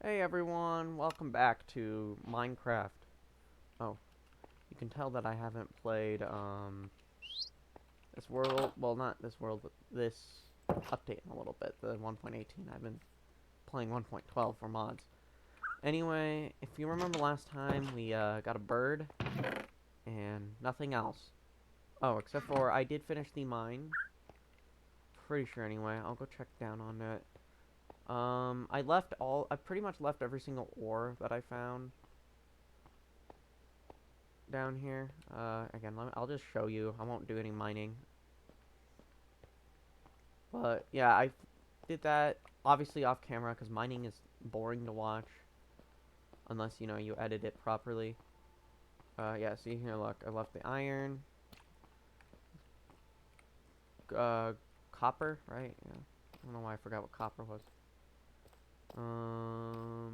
Hey everyone, welcome back to Minecraft. Oh, you can tell that I haven't played, this world, well not this world, but this update in a little bit, the 1.18. I've been playing 1.12 for mods. Anyway, if you remember last time, we, got a bird, and nothing else. Oh, except for I did finish the mine. Pretty sure anyway, I'll go check down on it. I pretty much left every single ore that I found down here. Again, I'll just show you. I won't do any mining. But, yeah, I did that, obviously off camera, because mining is boring to watch. Unless, you know, you edit it properly. Yeah, see here, look. I left the iron. Copper, right? Yeah. I don't know why I forgot what copper was. I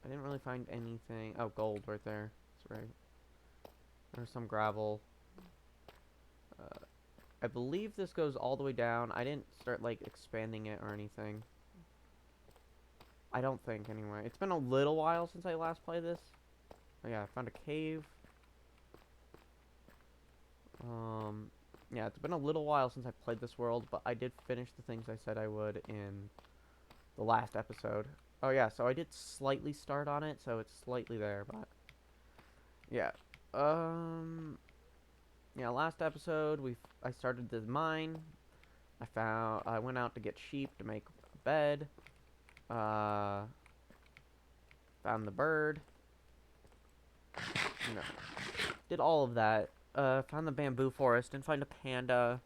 didn't really find anything. Oh, gold right there. That's right. There's some gravel. I believe this goes all the way down. I didn't start, like, expanding it or anything. I don't think, anyway. It's been a little while since I last played this. Oh, yeah, I found a cave. Yeah, it's been a little while since I played this world, but I did finish the things I said I would in the last episode. Oh, yeah, so I did slightly start on it, so it's slightly there, but... Yeah. Yeah, last episode, I started this mine. I went out to get sheep to make a bed. Found the bird. You know, did all of that. Found the bamboo forest. Didn't find a panda.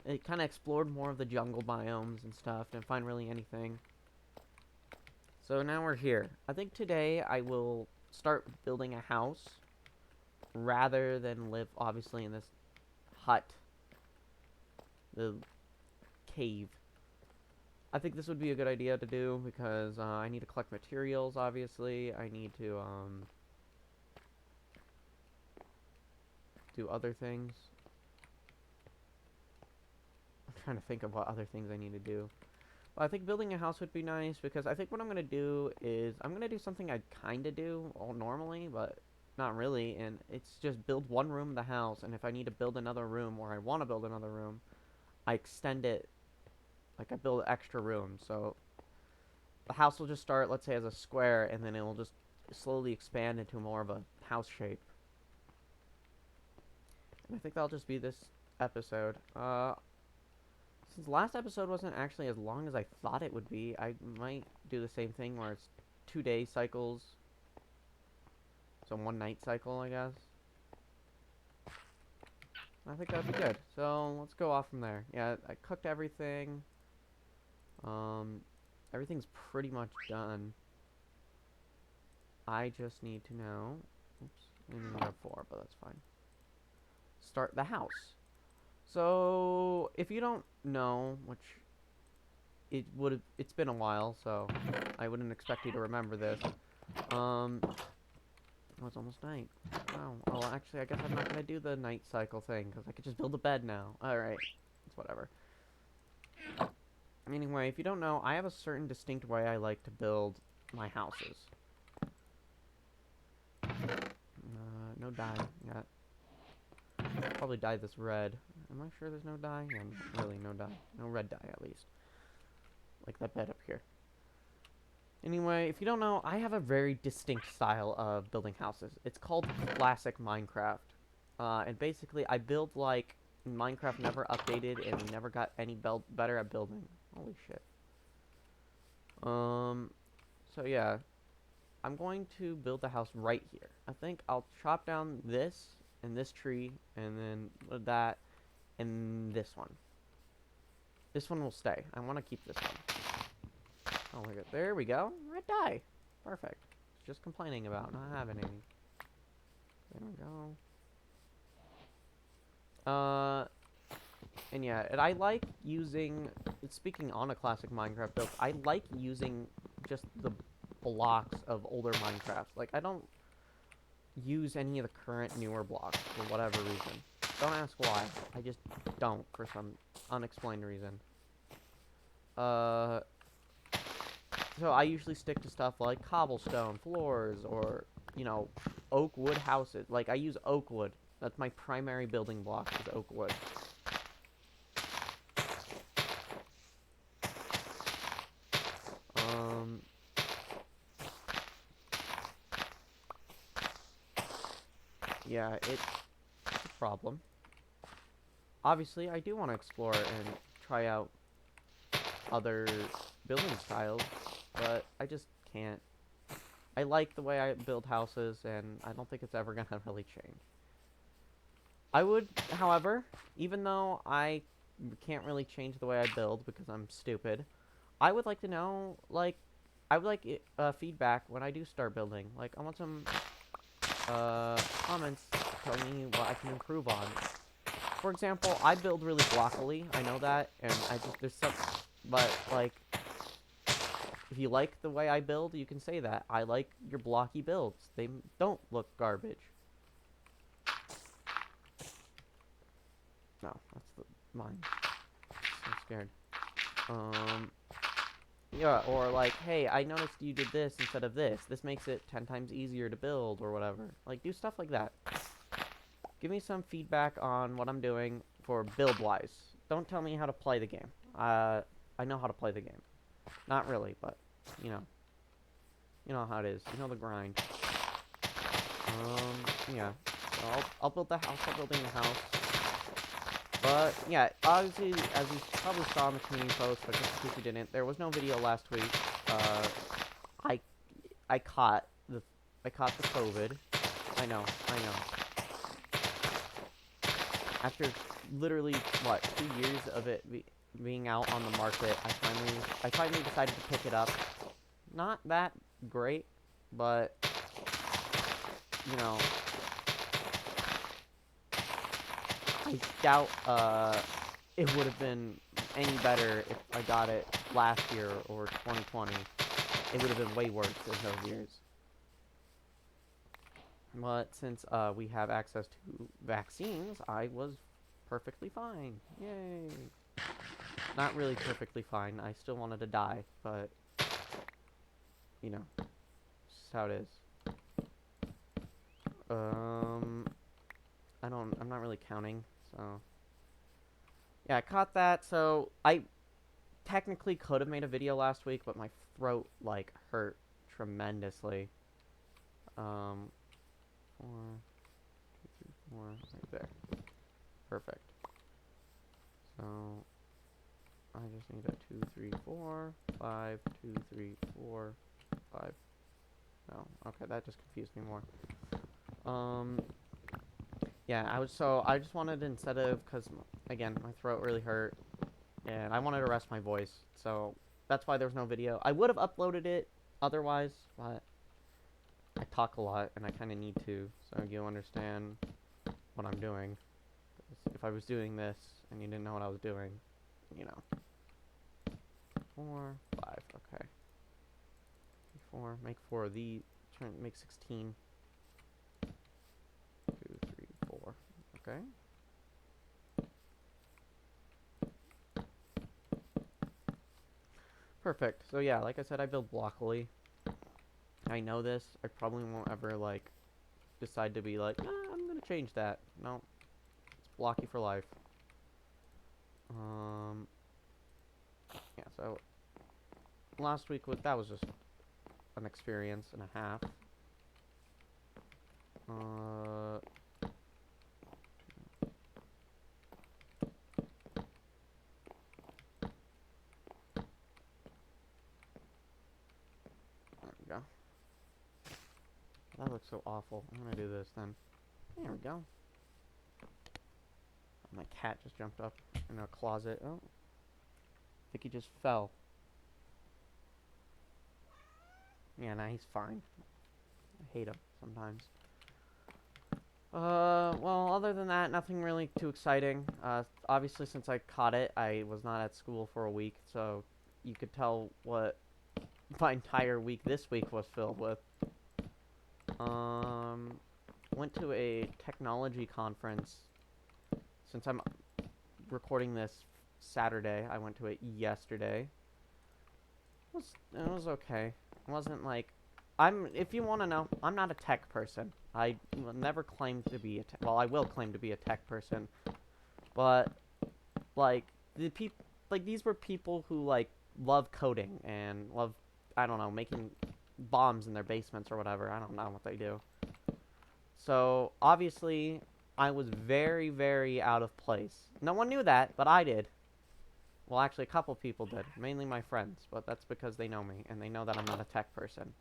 It kind of explored more of the jungle biomes and stuff. Didn't find really anything. So now we're here. I think today I will start building a house rather than live, obviously, in this hut. The cave. I think this would be a good idea to do because I need to collect materials, obviously. I need to, do other things. I'm trying to think of what other things I need to do. But I think building a house would be nice because I think what I'm going to do is I'm going to do something I kind of do normally, but not really. And it's just build one room in the house. And if I need to build another room or I want to build another room, I extend it. Like I build extra rooms. So the house will just start, let's say, as a square, and then it will just slowly expand into more of a house shape. And I think that'll just be this episode. Since last episode wasn't actually as long as I thought it would be, I might do the same thing where it's 2-day cycles. So 1 night cycle, I guess. I think that'd be good. So let's go off from there. Yeah, I cooked everything. Everything's pretty much done. I just need to know. Oops, I only have 4, but that's fine. Start the house. So if you don't know, which it's been a while, so I wouldn't expect you to remember this. Oh, it's almost night. Wow. Well, actually, I guess I'm not gonna do the night cycle thing because I could just build a bed now. All right, it's whatever. Anyway, if you don't know, I have a certain distinct way I like to build my houses. No dye yet. Probably dye this red. Am I sure there's no dye? Yeah, really, no dye. No red dye, at least. Like that bed up here. Anyway, if you don't know, I have a very distinct style of building houses. It's called classic Minecraft. And basically, I build like Minecraft never updated and we never got any better at building. Holy shit. So yeah. I'm going to build the house right here. I think I'll chop down this and this tree and then that and this one. This one will stay. I want to keep this one. Oh my god. There we go. Red dye. Perfect. Just complaining about not having any. There we go. And yeah, and I like using, speaking on a classic Minecraft build, I like using just the blocks of older Minecrafts. Like, I don't use any of the current newer blocks for whatever reason. Don't ask why. I just don't for some unexplained reason. So I usually stick to stuff like cobblestone floors or, you know, oak wood houses. Like, I use oak wood. That's my primary building block, is oak wood. Um, yeah, it's a problem. Obviously, I do want to explore and try out other building styles, but I just can't. I like the way I build houses, and I don't think it's ever gonna really change. I would, however, even though I can't really change the way I build because I'm stupid, I would like to know, like, I would like feedback when I do start building. Like, I want some comments telling me what I can improve on. For example, I build really blockily. I know that, and I just there's some, but like, if you like the way I build, you can say that. I like your blocky builds. They don't look garbage. No, that's mine. I'm scared. Um, yeah, or like, hey, I noticed you did this instead of this. This makes it 10 times easier to build or whatever. Like, do stuff like that. Give me some feedback on what I'm doing for build-wise. Don't tell me how to play the game. I know how to play the game. Not really, but, you know. You know how it is. You know the grind. Yeah. So I'll build the house. I'll building the house. But, yeah, obviously, as you probably saw in the community post, but just in case you didn't, there was no video last week. I I caught the COVID. I know. After literally, what, 2 years of it being out on the market, I finally decided to pick it up. Not that great, but, you know, I doubt it would have been any better if I got it last year or 2020. It would have been way worse in those years. But since we have access to vaccines, I was perfectly fine. Yay! Not really perfectly fine. I still wanted to die, but, you know, it's just how it is. I'm not really counting, so. Yeah, I caught that, so I technically could have made a video last week, but my throat, like, hurt tremendously. 4, 2, 3, 4, right there. Perfect. So, I just need a 2, 3, 4, 5, 2, 3, 4, 5. No, okay, that just confused me more. Yeah, I just wanted, instead of, because, again, my throat really hurt, and I wanted to rest my voice, so that's why there's no video. I would have uploaded it otherwise, but I talk a lot, and I kind of need to, so you'll understand what I'm doing. If I was doing this, and you didn't know what I was doing, you know. 4, 5, okay. 4, make 4 of these, make 16. 2, 3, 4, okay. Perfect. So yeah, like I said, I build blockily. I know this. I probably won't ever, like, decide to be like, I'm gonna change that. No. It's blocky for life. Yeah, so last week that was just an experience and a half. There we go. That looks so awful. I'm gonna do this then. There we go. My cat just jumped up in a closet. Oh. I think he just fell. Yeah, nah, he's fine. I hate him sometimes. Well, other than that, nothing really too exciting. Obviously, since I caught it, I was not at school for a week, so you could tell what my entire week this week was filled with. Went to a technology conference. Since I'm recording this Saturday, I went to it yesterday. It was okay. It wasn't like if you want to know, I'm not a tech person. I will never claim to be well, I will claim to be a tech person, but like these were people who like love coding and love, I don't know, making bombs in their basements or whatever. I don't know what they do. So obviously I was very, very out of place. No one knew that, but I did. Well, actually, a couple people did, mainly my friends, but that's because they know me and they know that I'm not a tech person.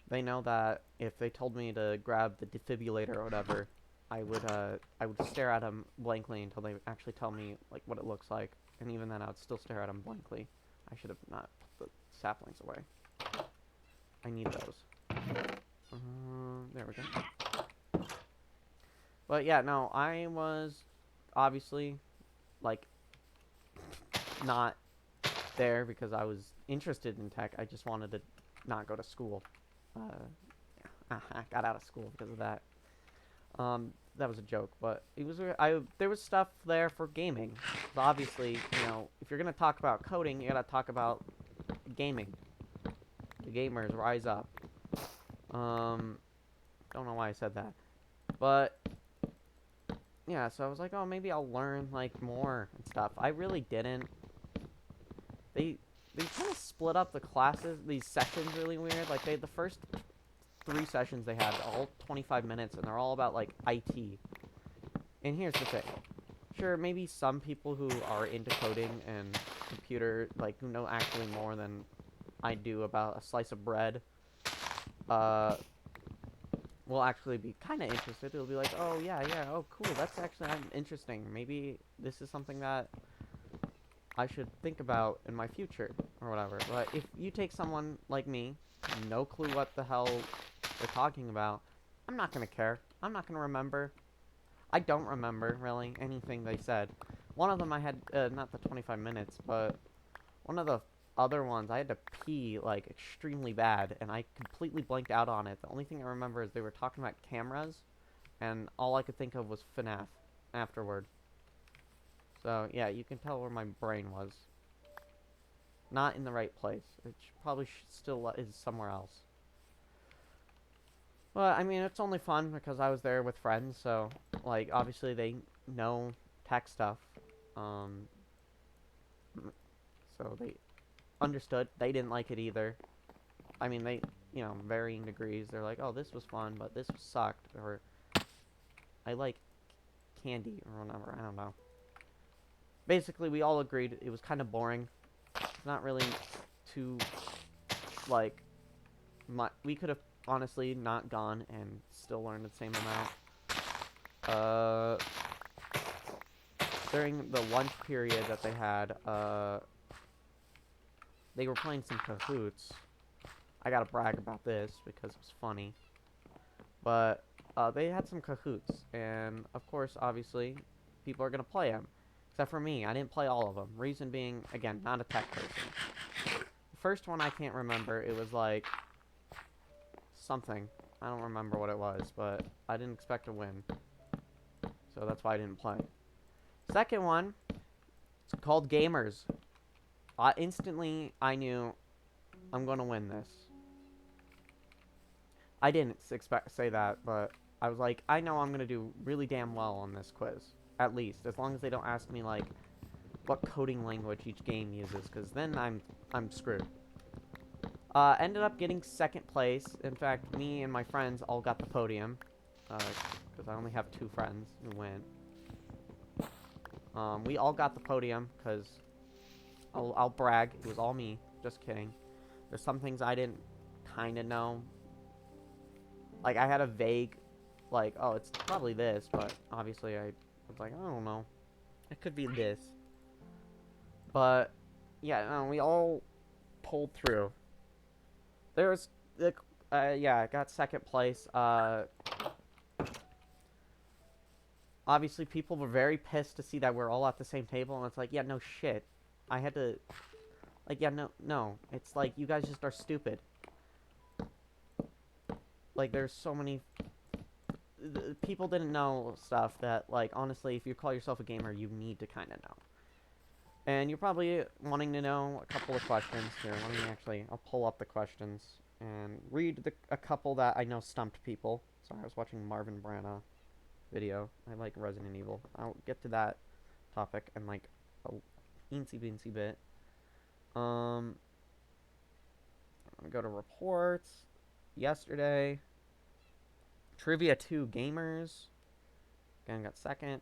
They know that if they told me to grab the defibrillator or whatever, I would stare at them blankly until they actually tell me like what it looks like, and even then I would still stare at them blankly. I should have not put the saplings away. I need those. There we go. But yeah, no, I was obviously like not there because I was interested in tech. I just wanted to not go to school. I got out of school because of that. That was a joke, but it was there was stuff there for gaming. So obviously, you know, if you're gonna talk about coding, you gotta talk about gaming. The gamers rise up. Don't know why I said that, but yeah. So I was like, oh, maybe I'll learn like more and stuff. I really didn't. They they kind of split up the classes, these sessions, really weird. Like the first 3 sessions they had, all 25 minutes, and they're all about like IT. And here's the thing. Sure, maybe some people who are into coding and computer, like, who know actually more than I do about a slice of bread, will actually be kind of interested. They'll be like, oh, yeah, oh, cool, that's actually interesting. Maybe this is something that I should think about in my future, or whatever. But if you take someone like me, no clue what the hell they're talking about, I'm not going to care. I'm not going to remember. I don't remember, really, anything they said. One of them I had, not the 25 minutes, but one of the other ones, I had to pee, like, extremely bad, and I completely blanked out on it. The only thing I remember is they were talking about cameras, and all I could think of was FNAF afterward. So, yeah, you can tell where my brain was. Not in the right place. It probably still is somewhere else. Well, I mean, it's only fun because I was there with friends, so, like, obviously they know tech stuff. Um, so they understood. They didn't like it either. I mean, they, you know, varying degrees. They're like, oh, this was fun, but this sucked. Or, I like candy, or whatever. I don't know. Basically, we all agreed it was kind of boring. It's not really too, like, we could have honestly not gone and still learned the same amount. During the lunch period that they had, they were playing some Kahoots. I gotta brag about this because it was funny. But, they had some Kahoots, and of course, obviously, people are gonna play them. Except for me, I didn't play all of them. Reason being, again, not a tech person. The first one I can't remember, it was like something. I don't remember what it was, but I didn't expect to win. So that's why I didn't play. Second one, it's called Gamers. Instantly, I knew I'm going to win this. I didn't say that, but I was like, I know I'm going to do really damn well on this quiz. At least, as long as they don't ask me, like, what coding language each game uses, because then I'm screwed. Ended up getting second place. In fact, me and my friends all got the podium. Because I only have 2 friends who went. We all got the podium, because I'll brag. It was all me. Just kidding. There's some things I didn't kind of know. Like, I had a vague, like, oh, it's probably this, but obviously I was like, I don't know. It could be this. But, yeah, no, we all pulled through. There was, yeah, I got second place. Obviously, people were very pissed to see that we're all at the same table, and it's like, yeah, no shit. I had to, like, yeah, no. It's like, you guys just are stupid. Like, there's so many, people didn't know stuff that, like, honestly, if you call yourself a gamer, you need to kind of know. And you're probably wanting to know a couple of questions here. Let me I'll pull up the questions and read a couple that I know stumped people. Sorry, I was watching Marvin Branagh video. I like Resident Evil. I'll get to that topic in like a teensy beensy bit. I'm gonna go to reports. Yesterday, Trivia 2 Gamers. Again, got second.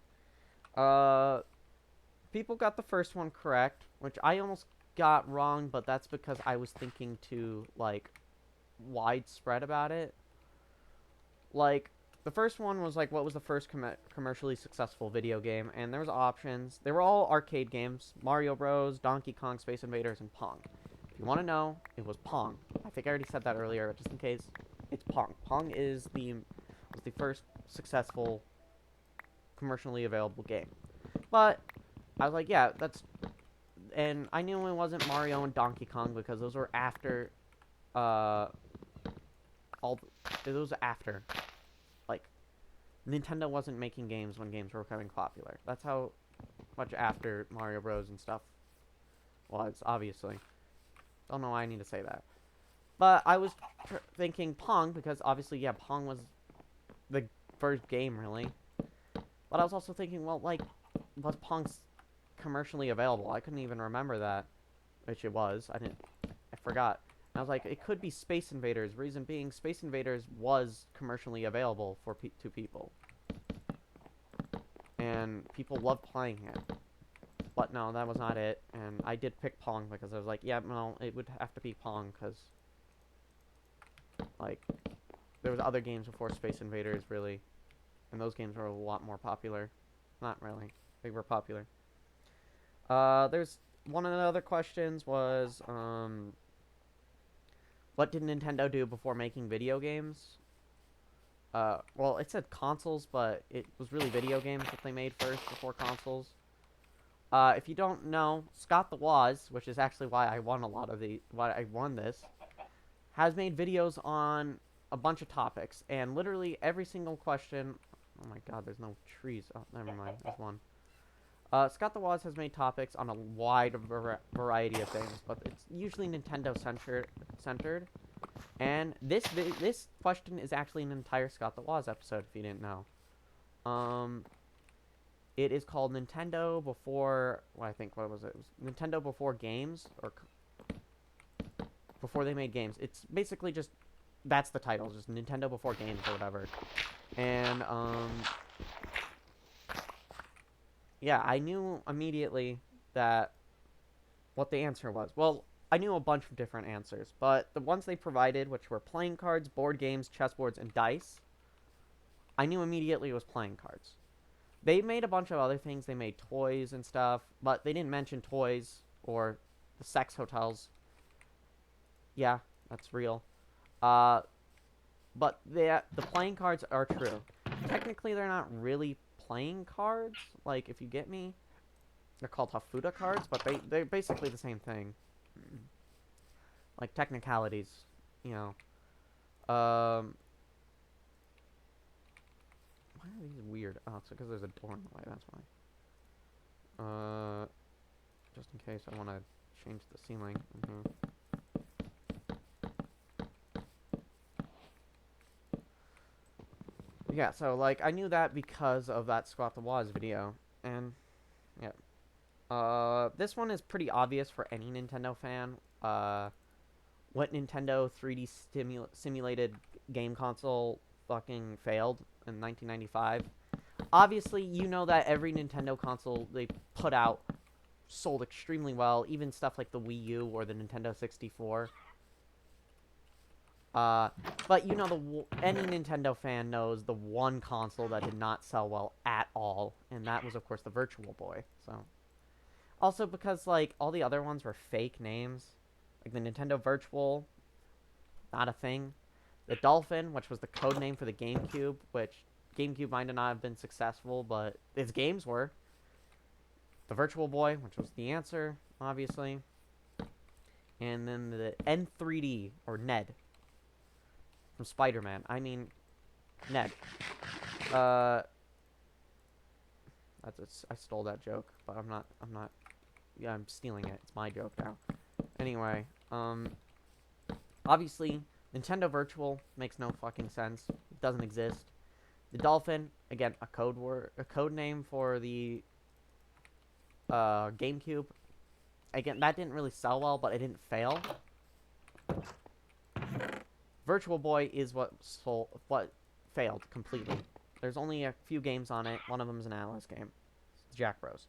People got the first one correct, which I almost got wrong, but that's because I was thinking too, like, widespread about it. Like, the first one was, like, what was the first commercially successful video game? And there was options. They were all arcade games. Mario Bros., Donkey Kong, Space Invaders, and Pong. If you want to know, it was Pong. I think I already said that earlier, but just in case, it's Pong. Pong was the first successful commercially available game. But I was like, yeah, that's... And I knew it wasn't Mario and Donkey Kong because those were after... Those were after. Like, Nintendo wasn't making games when games were becoming popular. That's how much after Mario Bros. And stuff was, obviously. Don't know why I need to say that. But I was thinking Pong because, obviously, yeah, Pong was the first game, really. But I was also thinking, well, like, was Pong commercially available? I couldn't even remember that, which it was. I forgot. And I was like, it could be Space Invaders. Reason being, Space Invaders was commercially available to people. And people loved playing it. But no, that was not it. And I did pick Pong because I was like, yeah, no, it would have to be Pong because, like, there was other games before Space Invaders, really. And those games were a lot more popular. Not really. They were popular. There's one of the other questions was, what did Nintendo do before making video games? Well, it said consoles, but it was really video games that they made first before consoles. If you don't know, Scott the Woz, which is actually why I won why I won this, has made videos on a bunch of topics, and literally every single question... Oh my god, there's no trees. Oh, never mind, there's one. Scott the Woz has made topics on a wide variety of things, but it's usually Nintendo centered. And this question is actually an entire Scott the Woz episode, if you didn't know. It is called Nintendo Before... Well, I think, what was it? It was Nintendo Before Games, or... Before they made games. It's basically just... That's the title, just Nintendo Before Games, or whatever. And, yeah, I knew immediately that... what the answer was. Well, I knew a bunch of different answers, but the ones they provided, which were playing cards, board games, chessboards, and dice, I knew immediately it was playing cards. They made a bunch of other things. They made toys and stuff, but they didn't mention toys or the sex hotels. Yeah, that's real. But the playing cards are true. Technically, they're not really playing cards, like, if you get me. They're called Hafuda cards, but they're basically the same thing. Like, technicalities, you know. Why are these weird? Oh, it's because there's a door in the way, that's why. Just in case I want to change the ceiling. Yeah, so, like, I knew that because of that Scott the Woz video. And, yeah. This one is pretty obvious for any Nintendo fan. What Nintendo 3D simulated game console fucking failed in 1995? Obviously, you know that every Nintendo console they put out sold extremely well, even stuff like the Wii U or the Nintendo 64. But you know, any Nintendo fan knows the one console that did not sell well at all, and that was, of course, the Virtual Boy. So, also because, like, all the other ones were fake names. Like the Nintendo Virtual, not a thing. The Dolphin, which was the code name for the GameCube, which GameCube might not have been successful, but its games were. The Virtual Boy, which was the answer, obviously. And then the N3D, or NED, from Spider-Man. I mean, NED. I stole that joke, but I'm not Yeah, I'm stealing it. It's my joke now. Anyway, obviously, Nintendo Virtual makes no fucking sense. It doesn't exist. The Dolphin, again, a code name for the GameCube. Again, that didn't really sell well, but it didn't fail. Virtual Boy is what failed completely. There's only a few games on it. One of them is an Atlas game. It's Jack Bros.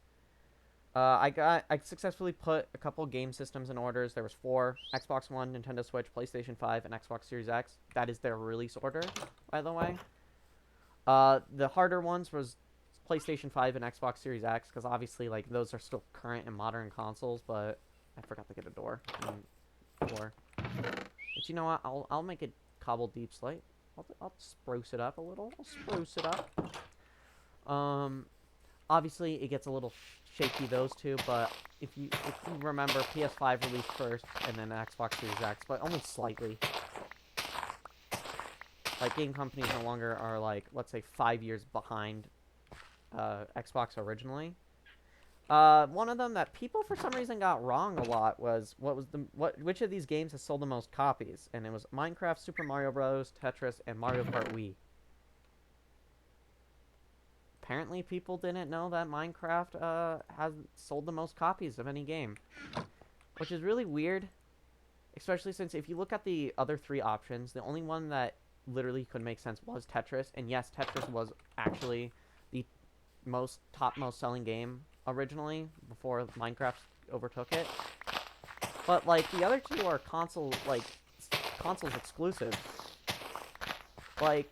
I successfully put a couple game systems in orders. There was 4: Xbox One, Nintendo Switch, PlayStation 5, and Xbox Series X. That is their release order, by the way. The harder ones was PlayStation 5 and Xbox Series X, because obviously, like, those are still current and modern consoles, but I forgot to get a door. But you know what? I'll make it cobbled deep slate. I'll spruce it up a little. I'll spruce it up. Obviously, it gets a little shaky, those two, but if you remember, PS5 released first, and then Xbox Series X, but only slightly. Like, game companies no longer are, like, let's say 5 years behind Xbox originally. One of them that people for some reason got wrong a lot was which of these games has sold the most copies, and it was Minecraft, Super Mario Bros., Tetris, and Mario Kart Wii. Apparently, people didn't know that Minecraft has sold the most copies of any game, which is really weird, especially since if you look at the other 3 options, the only one that literally could make sense was Tetris, and yes, Tetris was actually the top most selling game originally before Minecraft overtook it. But like the other 2 are consoles exclusive. Like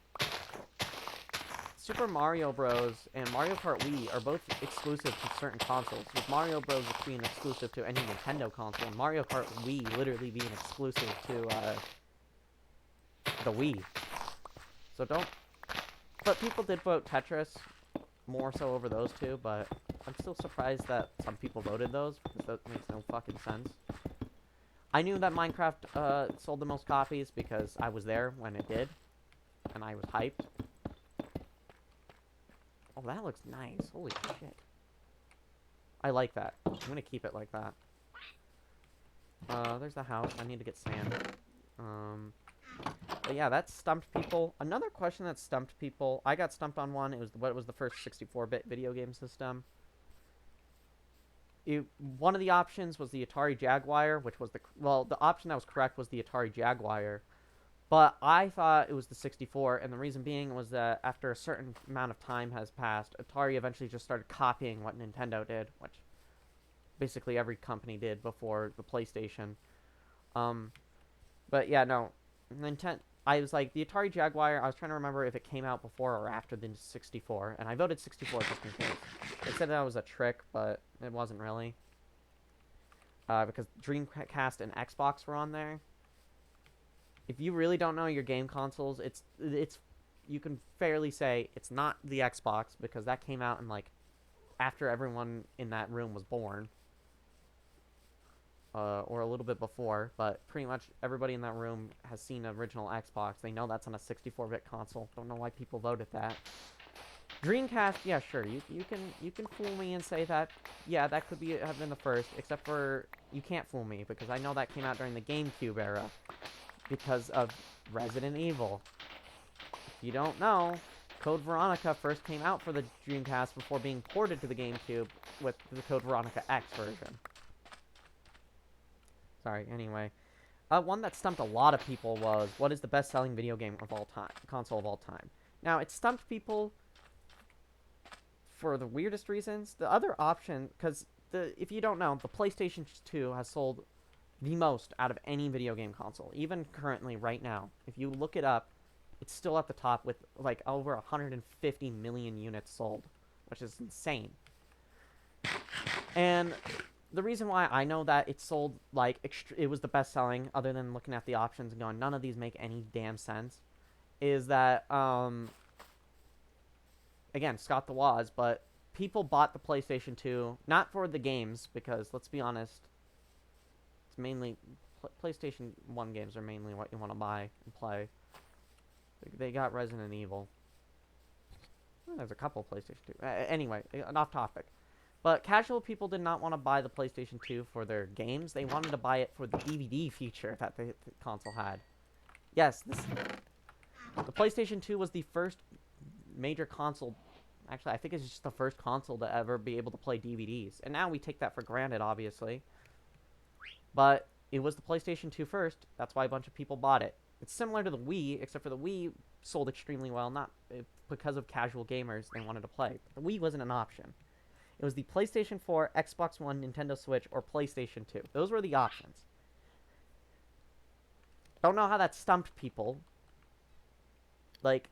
Super Mario Bros. And Mario Kart Wii are both exclusive to certain consoles, with Mario Bros. Being exclusive to any Nintendo console, and Mario Kart Wii literally being exclusive to the Wii. So don't... But people did vote Tetris more so over those 2, but I'm still surprised that some people voted those, because that makes no fucking sense. I knew that Minecraft sold the most copies because I was there when it did, and I was hyped. Oh, that looks nice. Holy shit. I like that. I'm gonna keep it like that. There's the house. I need to get sand. But yeah, that stumped people. Another question that stumped people. I got stumped on one. It was what was the first 64-bit video game system. One of the options was the Atari Jaguar, which was the option that was correct was the Atari Jaguar. But I thought it was the 64, and the reason being was that after a certain amount of time has passed, Atari eventually just started copying what Nintendo did, which basically every company did before the PlayStation. But yeah, no. I was like, the Atari Jaguar, I was trying to remember if it came out before or after the 64, and I voted 64 just in case. They said that was a trick, but it wasn't really. Because Dreamcast and Xbox were on there. If you really don't know your game consoles, it's you can fairly say it's not the Xbox, because that came out in like after everyone in that room was born, or a little bit before. But pretty much everybody in that room has seen the original Xbox. They know that's on a 64-bit console. Don't know why people voted that. Dreamcast, yeah, sure, you can fool me and say that, yeah, that could have been the first, except for you can't fool me because I know that came out during the GameCube era. Because of Resident Evil. If you don't know, Code Veronica first came out for the Dreamcast before being ported to the GameCube with the Code Veronica X version. Sorry, anyway. One that stumped a lot of people was, what is the best-selling video game of all time, console of all time? Now, it stumped people for the weirdest reasons. The other option, because if you don't know, the PlayStation 2 has sold the most out of any video game console, even currently right now. If you look it up, it's still at the top with like over 150 million units sold, which is insane. And the reason why I know that it sold like it was the best selling, other than looking at the options and going, none of these make any damn sense, is that again, Scott the Woz, but people bought the PlayStation 2 not for the games, because let's be honest, it's mainly PlayStation 1 games are mainly what you want to buy and play. They got Resident Evil. Well, there's a couple PlayStation 2. Anyway, off topic. But casual people did not want to buy the PlayStation 2 for their games. They wanted to buy it for the DVD feature that the console had. Yes, the PlayStation 2 was the first major console. Actually, I think it's just the first console to ever be able to play DVDs. And now we take that for granted, obviously. But it was the PlayStation 2 first. That's why a bunch of people bought it. It's similar to the Wii, except for the Wii sold extremely well, not because of casual gamers they wanted to play. The Wii wasn't an option. It was the PlayStation 4, Xbox One, Nintendo Switch, or PlayStation 2. Those were the options. Don't know how that stumped people. Like,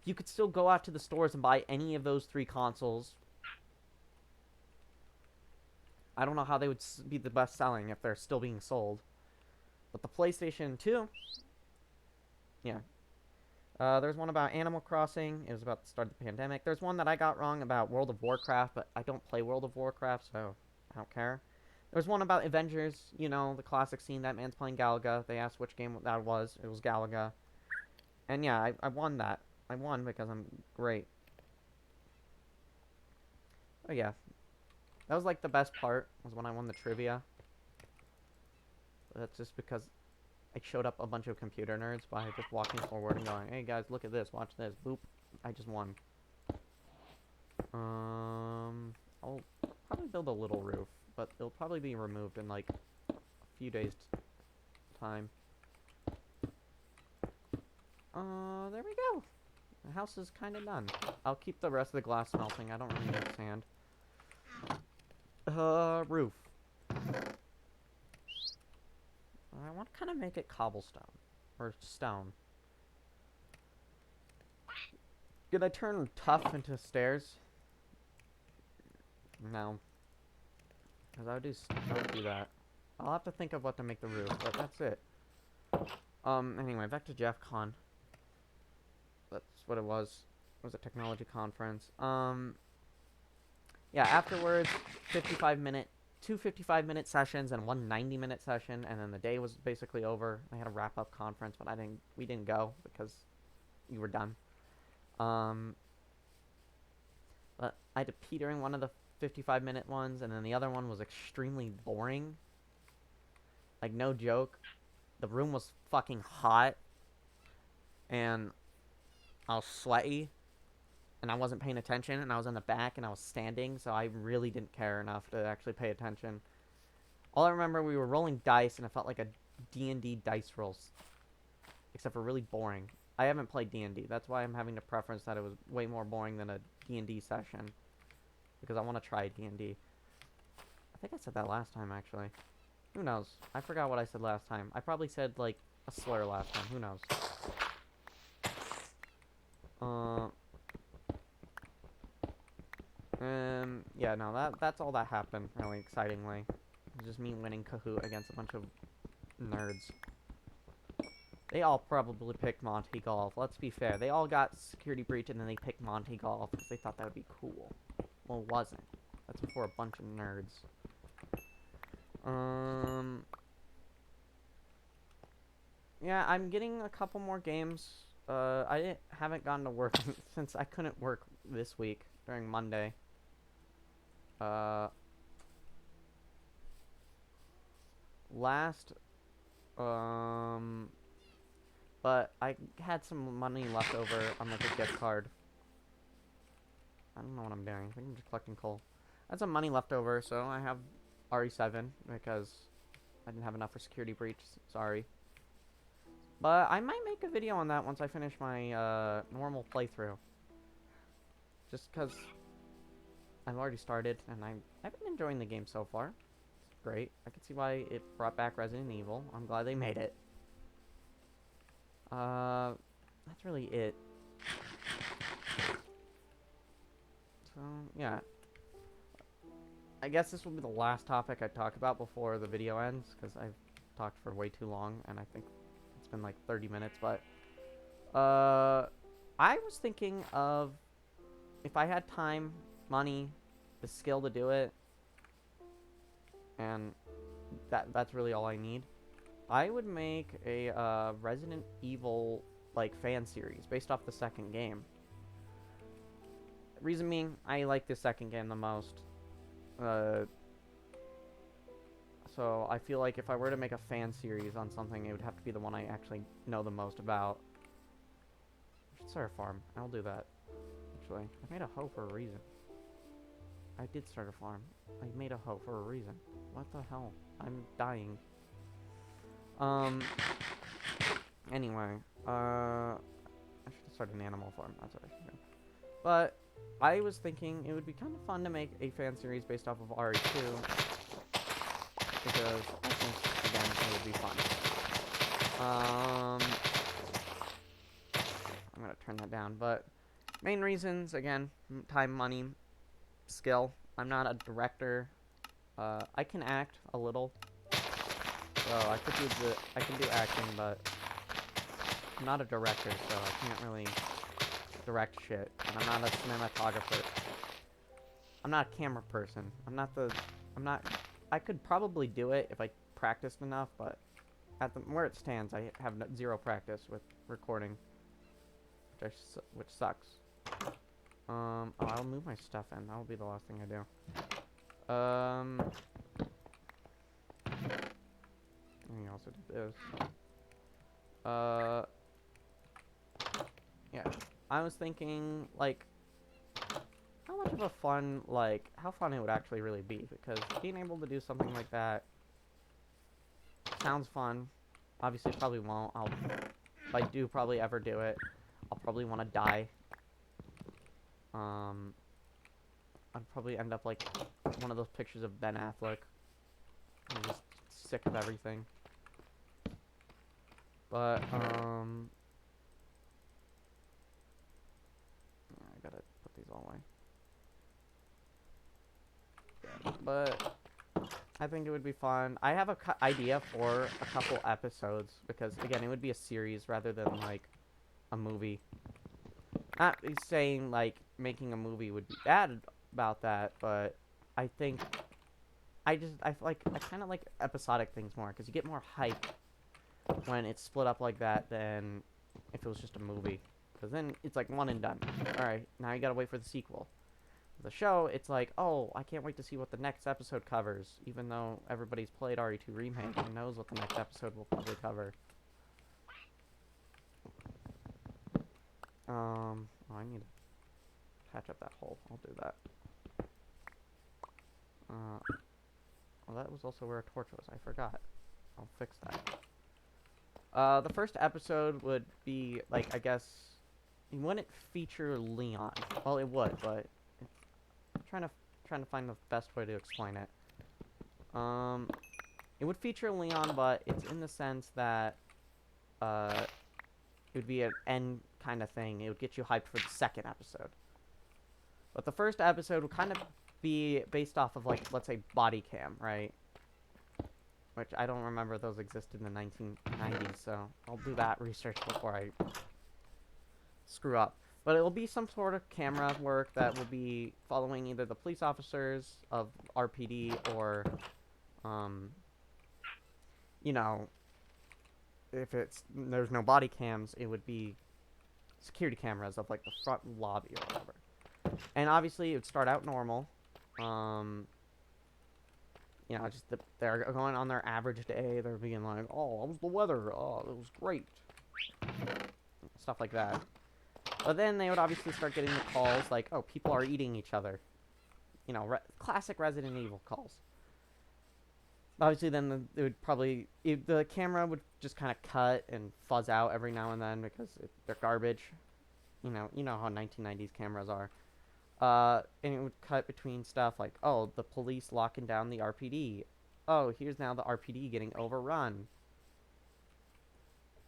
you could still go out to the stores and buy any of those 3 consoles. I don't know how they would be the best selling if they're still being sold. But the PlayStation 2, yeah. There's one about Animal Crossing. It was about the start of the pandemic. There's one that I got wrong about World of Warcraft, but I don't play World of Warcraft, so I don't care. There's one about Avengers, you know, the classic scene. That man's playing Galaga. They asked which game that was. It was Galaga. And yeah, I won that. I won because I'm great. Oh yeah. That was like the best part, was when I won the trivia. That's just because I showed up a bunch of computer nerds by just walking forward and going, hey guys, look at this, watch this, boop. I just won. I'll probably build a little roof, but it'll probably be removed in like a few days time. There we go. The house is kind of done. I'll keep the rest of the glass smelting. I don't really need sand. Roof. I want to kind of make it cobblestone. Or stone. Did I turn tough into stairs? No. Because I would do that. I'll have to think of what to make the roof, but that's it. Anyway, back to Jeff Con. That's what it was. It was a technology conference. Yeah, afterwards, 2 55-minute sessions and one 90-minute session, and then the day was basically over. I had a wrap-up conference, but we didn't go because we were done. But I had to pee during one of the 55-minute ones, and then the other one was extremely boring. Like, no joke. The room was fucking hot, and I was sweaty, and I wasn't paying attention, and I was in the back, and I was standing, so I really didn't care enough to actually pay attention. All I remember, we were rolling dice, and it felt like a D&D dice rolls, except for really boring. I haven't played D&D. That's why I'm having the preference that it was way more boring than a D&D session, because I want to try D&D. I think I said that last time, actually. Who knows? I forgot what I said last time. I probably said, like, a slur last time. Who knows? Yeah, no, that's all that happened, really excitingly. It was just me winning Kahoot against a bunch of nerds. They all probably picked Monty Golf. Let's be fair. They all got Security Breach and then they picked Monty Golf because they thought that would be cool. Well, it wasn't. That's for a bunch of nerds. Yeah, I'm getting a couple more games. I haven't gone to work since I couldn't work this week during Monday. But I had some money left over on like a gift card. I don't know what I'm doing. I think I'm just collecting coal. I had some money left over, so I have RE7 because I didn't have enough for Security Breach. Sorry. But I might make a video on that once I finish my normal playthrough. Just because I've already started, and I've been enjoying the game so far. It's great. I can see why it brought back Resident Evil. I'm glad they made it. That's really it. So, yeah. I guess this will be the last topic I talk about before the video ends, because I've talked for way too long, and I think it's been like 30 minutes, but I was thinking of if I had time, money, the skill to do it, and that's really all I need, I would make a Resident Evil like fan series based off the second game. Reason being, I like the second game the most. Uh, so I feel like if I were to make a fan series on something, it would have to be the one I actually know the most about. I should start a farm. I'll do that. Actually, I made a hoe for a reason. I did start a farm. I made a hoe for a reason. What the hell? I'm dying. Anyway, I should start an animal farm. That's what I should do. But I was thinking it would be kind of fun to make a fan series based off of RE2 because I think again it would be fun. I'm gonna turn that down, but main reasons again: time, money, skill. I'm not a director. I can act a little, so I can do acting, but I'm not a director, so I can't really direct shit. And I'm not a cinematographer. I'm not a camera person. I'm not. I could probably do it if I practiced enough, but where it stands, I have zero practice with recording, which sucks. Oh, I'll move my stuff in. That'll be the last thing I do. Let me also do this. Yeah. I was thinking, like, how much of a fun, like, how fun it would actually really be, because being able to do something like that sounds fun. Obviously, it probably won't. If I do probably ever do it, I'll probably want to die. I'd probably end up like one of those pictures of Ben Affleck. I'm just sick of everything. But, I gotta put these all away. Yeah, but I think it would be fun. I have a idea for a couple episodes because, again, it would be a series rather than, like, a movie. Not saying, like, making a movie would be bad about that, but I think I kind of like episodic things more because you get more hype when it's split up like that than if it was just a movie. Because then it's like one and done. Alright, now you gotta wait for the sequel. The show, it's like, oh, I can't wait to see what the next episode covers, even though everybody's played RE2 Remake and knows what the next episode will probably cover. Oh, I need to patch up that hole. I'll do that. Well, that was also where a torch was. I forgot. I'll fix that. The first episode would be, like, I guess, it wouldn't feature Leon. Well, it would, but I'm trying to find the best way to explain it. It would feature Leon, but it's in the sense that, it would be an end kind of thing. It would get you hyped for the second episode. But the first episode would kind of be based off of, like, let's say, body cam, right? Which I don't remember those existed in the 1990s, so I'll do that research before I screw up. But it will be some sort of camera work that will be following either the police officers of RPD or, you know, if there's no body cams, it would be security cameras of, like, the front lobby or whatever. And obviously, it would start out normal. You know, just they're going on their average day. They're being like, oh, how was the weather? Oh, it was great. Stuff like that. But then they would obviously start getting the calls like, oh, people are eating each other. You know, classic Resident Evil calls. Obviously, then it would probably... the camera would just kind of cut and fuzz out every now and then because they're garbage. You know how 1990s cameras are. And it would cut between stuff like, oh, the police locking down the RPD. Oh, here's now the RPD getting overrun.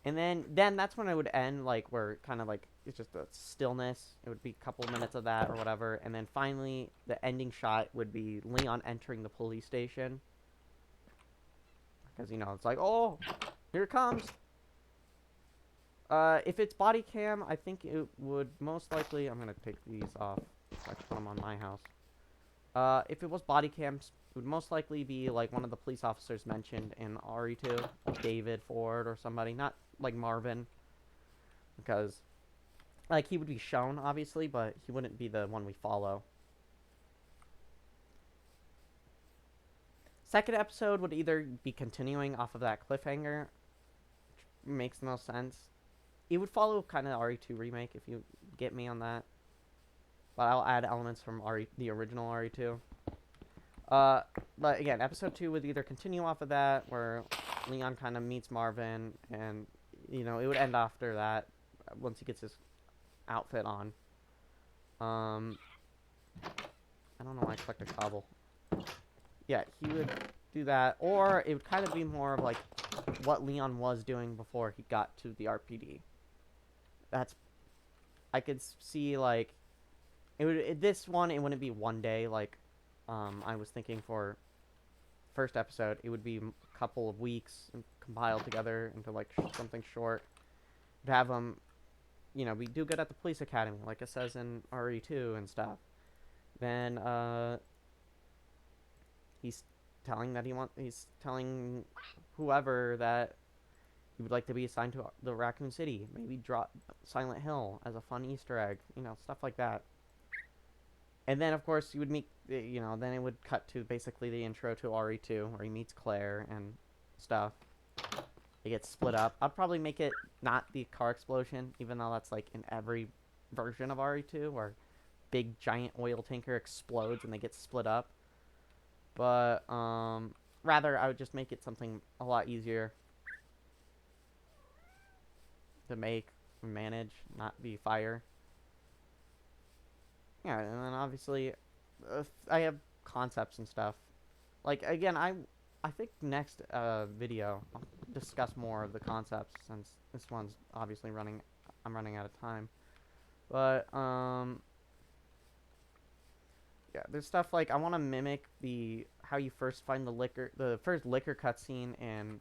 And then that's when it would end, like, where kind of like, it's just a stillness. It would be a couple minutes of that or whatever. And then finally, the ending shot would be Leon entering the police station. Because, you know, it's like, oh, here it comes. If it's body cam, I think it would most likely... I'm going to take these off. I put them on my house. If it was body cams, it would most likely be like one of the police officers mentioned in RE2, like David Ford or somebody, not like Marvin, because like he would be shown obviously, but he wouldn't be the one we follow. Second episode would either be continuing off of that cliffhanger, which makes the most sense. It would follow kind of RE2 remake if you get me on that. But I'll add elements from the original RE2. But again, episode 2 would either continue off of that, where Leon kind of meets Marvin, and, you know, it would end after that, once he gets his outfit on. I don't know why I collected cobble. Yeah, he would do that, or it would kind of be more of like what Leon was doing before he got to the RPD. I could see, like, this one, it wouldn't be one day, like, I was thinking for first episode. It would be a couple of weeks and compiled together into, like, something short. To have him, you know, we do good at the police academy, like it says in RE2 and stuff. Then, he's he's telling whoever that he would like to be assigned to the Raccoon City. Maybe drop Silent Hill as a fun Easter egg, you know, stuff like that. And then, of course, you would meet, you know, then it would cut to basically the intro to RE2, where he meets Claire and stuff. It gets split up. I'd probably make it not the car explosion, even though that's, like, in every version of RE2, where big, giant oil tanker explodes and they get split up. But, rather, I would just make it something a lot easier to make, manage, not be fire. Yeah, and then obviously, I have concepts and stuff. Like, again, I think next video, I'll discuss more of the concepts, since this one's obviously I'm running out of time. But, yeah, there's stuff like, I want to mimic how you first find the first liquor cutscene in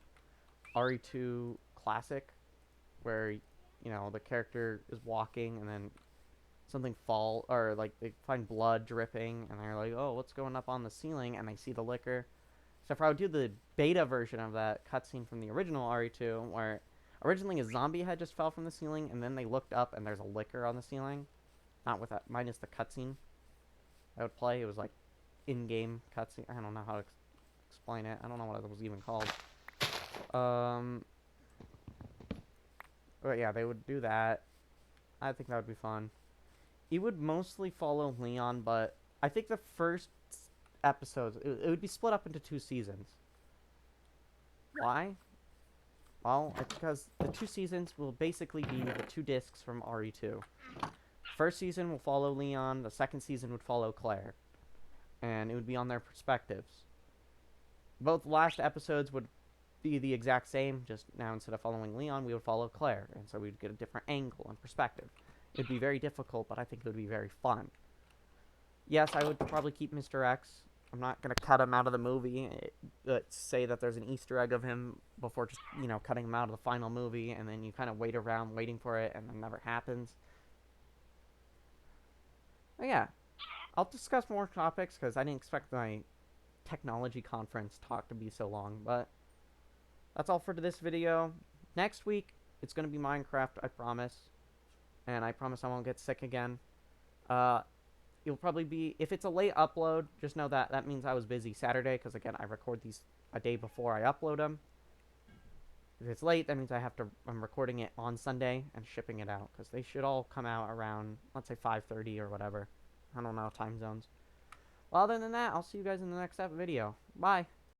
RE2 Classic, where, you know, the character is walking and then something or like they find blood dripping and they're like, oh, what's going up on the ceiling, and they see the liquor. So if I would do the beta version of that cutscene from the original RE2, where originally a zombie head just fell from the ceiling and then they looked up and there's a liquor on the ceiling, not with that, minus the cutscene I would play. It was like in-game cutscene. I don't know how to explain it. I don't know what it was even called. But yeah, they would do that. I think that would be fun. It would mostly follow Leon, but I think the first episodes, it would be split up into 2 seasons. Why? Well, it's because the 2 seasons will basically be the 2 discs from RE2. First season will follow Leon, the second season would follow Claire. And it would be on their perspectives. Both last episodes would be the exact same, just now instead of following Leon, we would follow Claire. And so we'd get a different angle and perspective. It'd be very difficult, but I think it would be very fun. Yes, I would probably keep Mr. X. I'm not going to cut him out of the movie. Say that there's an Easter egg of him before just, you know, cutting him out of the final movie, and then you kind of wait around waiting for it, and it never happens. But yeah, I'll discuss more topics, because I didn't expect my technology conference talk to be so long, but that's all for this video. Next week, it's going to be Minecraft, I promise. And I promise I won't get sick again. It'll probably be, if it's a late upload, just know that that means I was busy Saturday, because again, I record these a day before I upload them. If it's late, that means I'm recording it on Sunday and shipping it out, because they should all come out around, let's say 5:30 or whatever. I don't know, time zones. Well, other than that, I'll see you guys in the next video. Bye!